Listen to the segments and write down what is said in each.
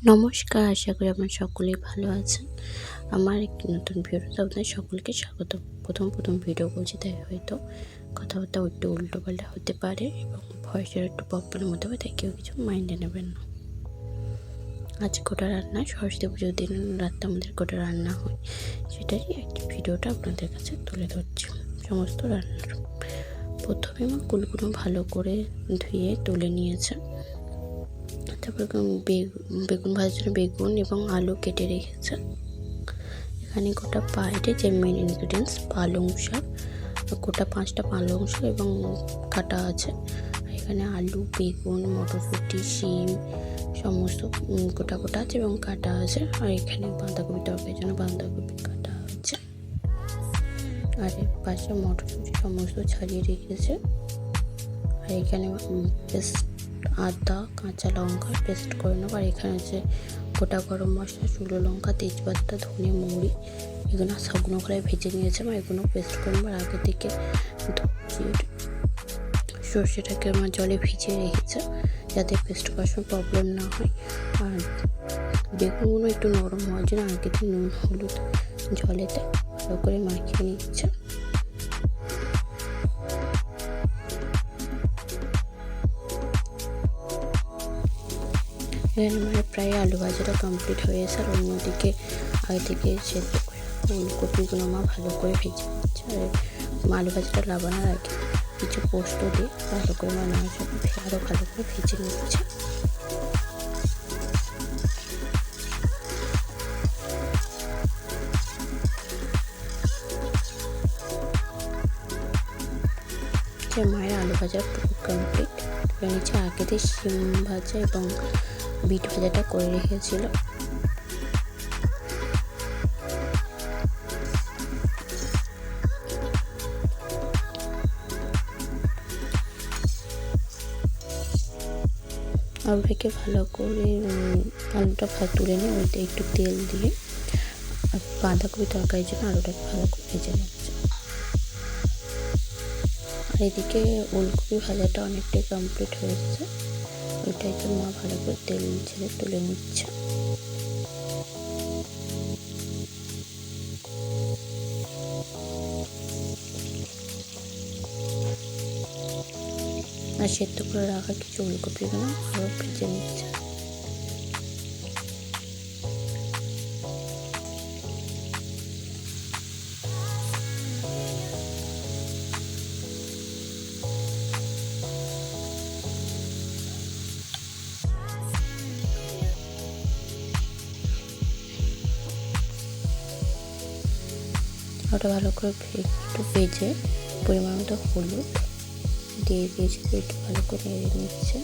নমস্কার, আশা করি আপনারা সকলেই ভালো আছেন। আমার একটি নতুন ভিডিওতে আপনাদের সকলকে স্বাগত। প্রথম ভিডিও করছি, তাই হয়তো কথাবার্তা একটু উল্টোপাল্টা হতে পারে এবং ভয়েসের একটু প্রবলেম হতে পারে, তাই কেউ কিছু মাইন্ডে নেবেন না। আজ গোটা রান্না, সরস্বতী পুজোর দিন রাত্রে আমাদের গোটা রান্না হয়, সেটারই একটি ভিডিওটা আপনাদের কাছে তুলে ধরছি। সমস্ত রান্নার প্রথমে মা কুলগুলো ভালো করে ধুয়ে তুলে নিয়েছে। তারপর বেগুন ভাজার জন্য বেগুন এবং আলু কেটে রেখেছে। এখানে গোটা বাইরে যে মেন ইনগ্রিডিয়েন্টস পালং শাক, গোটা 5টা পালং শাক এবং কাটা আছে। এখানে আলু, বেগুন, মটরশুঁটি, শিম সমস্ত গোটা আছে এবং কাটা আছে। আর এখানে বাঁধাকপি তরকারির জন্য বাঁধাকপি কাটা আছে। আর পাশে মটরশুঁটি সমস্ত ছাড়িয়ে রেখেছে। আর এখানে আদা, কাঁচা লঙ্কা পেস্ট করে নেবো। আর এখানে আছে গোটা গরম মশলা, শুকনো লঙ্কা, তেজপাতা, ধনে, মৌরি, এগুলো শুকনো করে ভেজে নিয়েছে। আমার এগুলো পেস্ট করে নেবো। আর আগে থেকে সর্ষেটাকে আমার জলে ভিজিয়ে রেখেছে, যাতে পেস্ট করার সময় প্রবলেম না হয়। আর বেগুনগুলো একটু নরম হওয়ার জন্য আগে থেকে নুন হলুদ জলেতে ভালো করে মাখিয়ে নিচ্ছে। এখানে আমার প্রায় আলু ভাজাটা কমপ্লিট হয়ে গেছে। আর অন্যদিকে আগে থেকে সেদ্ধ করে ফুলকপিগুলো মা ভালো করে ভেজে নিচ্ছে। আর আলু ভাজাটা লাগানোর আগে কিছু পোস্ত দিয়ে ভালো করে মা আরও ভালো করে ভেজে নিচ্ছে। মায়ের আলু ভাজা পুরো কমপ্লিট করে নিচ্ছে। আগে দিয়ে শিম ভাজা এবং বিট ভাজাটা করে রেখেছিল। আলুটাকে ভালো করে আলুটা তুলে নিয়ে ওইতে একটু তেল দিয়ে বাঁধাকপি তরকারির জন্য আলুটাকে ভালো করে ভেজে নিচ্ছে। আর এদিকে ওলকপি ভাজাটা অনেকটাই কমপ্লিট হয়েছে। ওইটাই তো মা ভালো করে তেল ছেড়ে তুলে নিচ্ছে। আর সেদ্ধ করে রাখা কিছু ওলকপিগুলো আরও ভেজে নিচ্ছে। ওটা ভালো করে একটু ভেজে পরিমাণ মতো হলুদ দিয়ে দিয়েছি, একটু ভালো করে নেড়ে নিচ্ছে।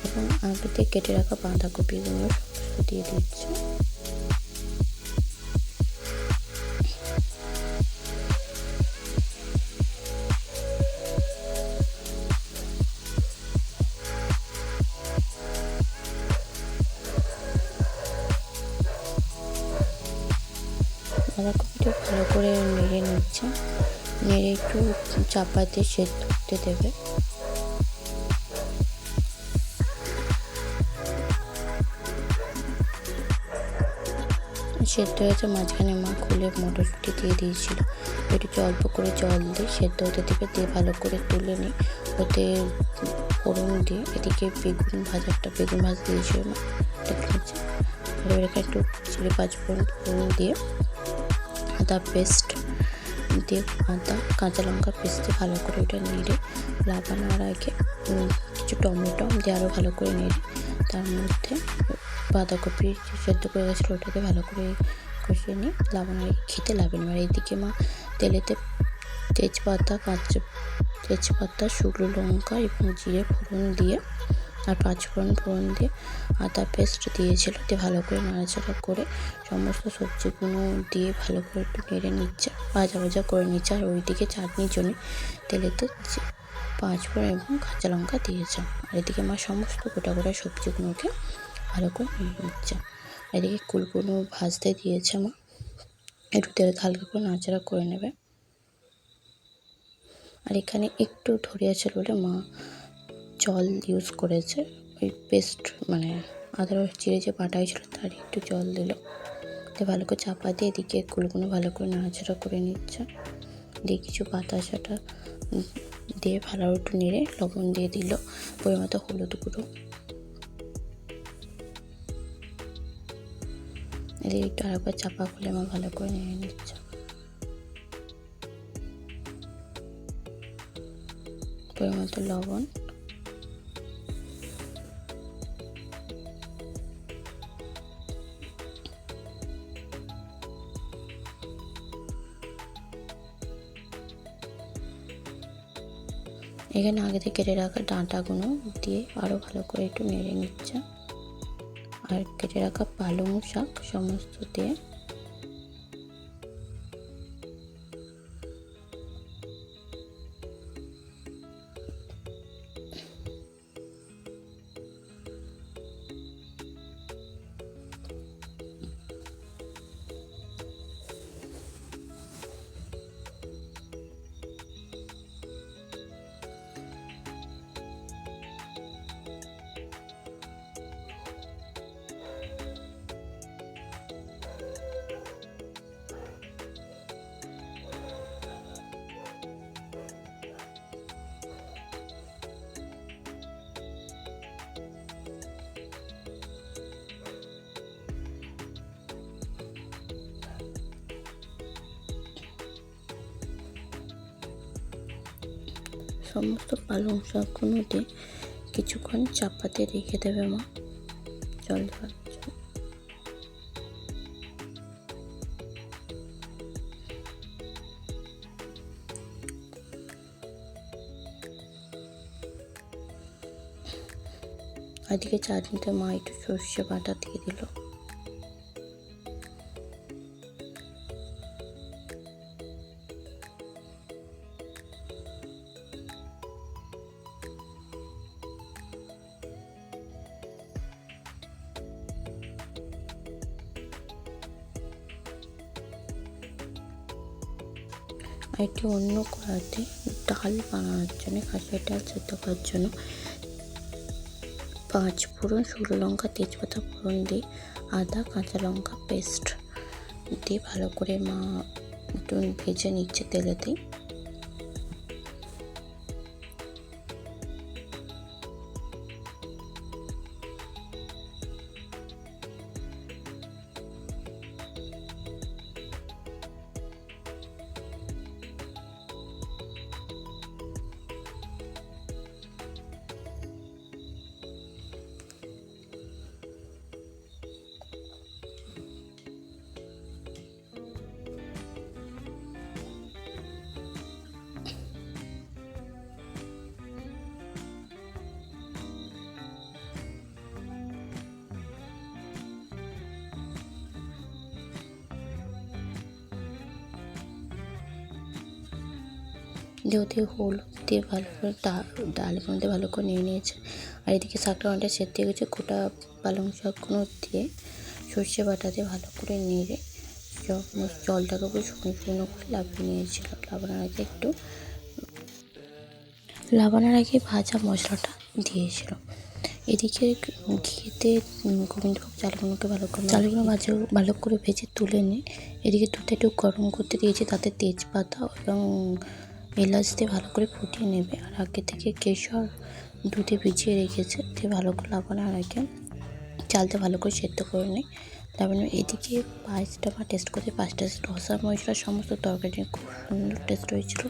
এবং আগে থেকে কেটে রাখা বাঁধাকপিগুলো সমস্ত দিয়ে দিচ্ছে। বাঁধাকপিটা ভালো করে নেড়ে নিচ্ছে, নেড়ে একটু চাপা দিয়ে সেদ্ধ করতে দেবে। সেদ্ধ হয়েছে, মাঝখানে মা খুলে মটরশুঁটি দিয়ে দিয়েছিল। একটু অল্প করে জল দিয়ে সেদ্ধ হতে দেবে, দিয়ে ভালো করে তুলে নিয়ে ওতে ফোড়ন দিয়ে এদিকে বেগুন ভাজা দিয়েছিল মা, খেয়েছে। আর এখানে একটু চিলি 5 ফোড়ন দিয়ে আদা পেস্ট দিয়ে কাঁচা লঙ্কা পেস্ট দিয়ে ভালো করে ওটা নেড়ে লাগানোর আগে কিছু টমেটো দিয়ে আরও ভালো করে নেড়ে তার মধ্যে বাঁধাকপি সেদ্ধ করে গেছিলো ওটাকে ভালো করে কষিয়ে নিয়ে লাগানোর খেতে লাগবে না। আর এইদিকে মা তেলেতে তেজপাতা শুকনো লঙ্কা এবং জিরে ফোড়ন দিয়ে আর 5 ফোড়ন দিয়ে আদা পেস্ট দিয়েছিল, দিয়ে ভালো করে নাড়াচাড়া করে সমস্ত সবজিগুলো দিয়ে ভালো করে একটু নেড়ে নিচ্ছে, ভাজা করে নিচ্ছে। আর ওইদিকে চাটনির জন্য তেলেতে 5 ফোড়ন এবং কাঁচা লঙ্কা দিয়েছে। আর এদিকে মা সমস্ত গোটা সবজিগুলোকে ভালো করে নেড়ে নিচ্ছে। এদিকে কুলগুলো ভাজতে দিয়েছে মা, একটু তেল হালকা করে নাড়াচাড়া করে নেবে। আর এখানে একটু ধরে আছে বলে মা জল ইউজ করেছে, ওই পেস্ট মানে আদা রসুন চিড়ে যে বাটা হয়েছিল তার একটু জল দিল, দিয়ে ভালো করে চাপা দিয়ে এদিকে এগুলো ভালো করে নাড়াচাড়া করে নিচ্ছে। দিয়ে কিছু পাতা ছাটা দিয়ে ভালো একটু নেড়ে লবণ দিয়ে দিল, পরিমাণ হলুদ গুঁড়ো, এদিকে একটু আরেকবার চাপা খুলে আমার ভালো করে নেড়ে নিচ্ছে। পরিমাণ লবণ, এখানে আগে থেকে কেটে রাখা ডাঁটাগুলো দিয়ে আরও ভালো করে একটু নেড়ে নিচ্ছে, আর কেটে রাখা পালং শাক সমস্ত দিয়ে সমস্ত পালং শাকগুলো দিয়ে কিছুক্ষণ চাপাতে রেখে দেবে মা জল দেওয়ার জন্য। এদিকে চাটনিতে মা একটু সর্ষে বাটা দিয়ে দিল। আর একটি অন্য কড়াতে ডাল বানানোর জন্য, খাসির ডাল সেদ্ধ করার জন্য 5 ফোড়ন, শুকনো লঙ্কা, তেজপাতা ফোড়ন দিয়ে আদা কাঁচা লঙ্কা পেস্ট দিয়ে ভালো করে মা একটু ভেজে নিচ্ছে তেলেতেই। দিয়ে হলুদ দিয়ে ভালো করে ডালের মধ্যে ভালো করে নিয়ে নিয়েছে। আর এদিকে শাকটা অনেকটা সেদ্ধ হয়ে গেছে, গোটা পালং শাকগুলো দিয়ে সর্ষে বাটা দিয়ে ভালো করে নেড়ে জলটাকে পুরো শুকনো শুকনো করে লাভিয়ে নিয়েছিল। লাবানোর আগে ভাজা মশলাটা দিয়েছিল। এদিকে ঘিতে গোবিন্দভোগ চালগুলোকে ভালো করে ভেজে তুলে নিয়ে এদিকে দুধটা একটু গরম করতে দিয়েছি, তাতে তেজপাতা এবং এলাচ দিয়ে ভালো করে ফুটিয়ে নেবে। আর আগে থেকে কেশর দুধে ভিজিয়ে রেখেছে, দিয়ে ভালো করে লাবানোর আগে চালটা ভালো করে সেদ্ধ করে নিই। তারপরে এদিকে পায়েসটা টেস্ট করতে 5টা ধসা মশলা সমস্ত তরকারি খুব সুন্দর টেস্ট হয়েছিল।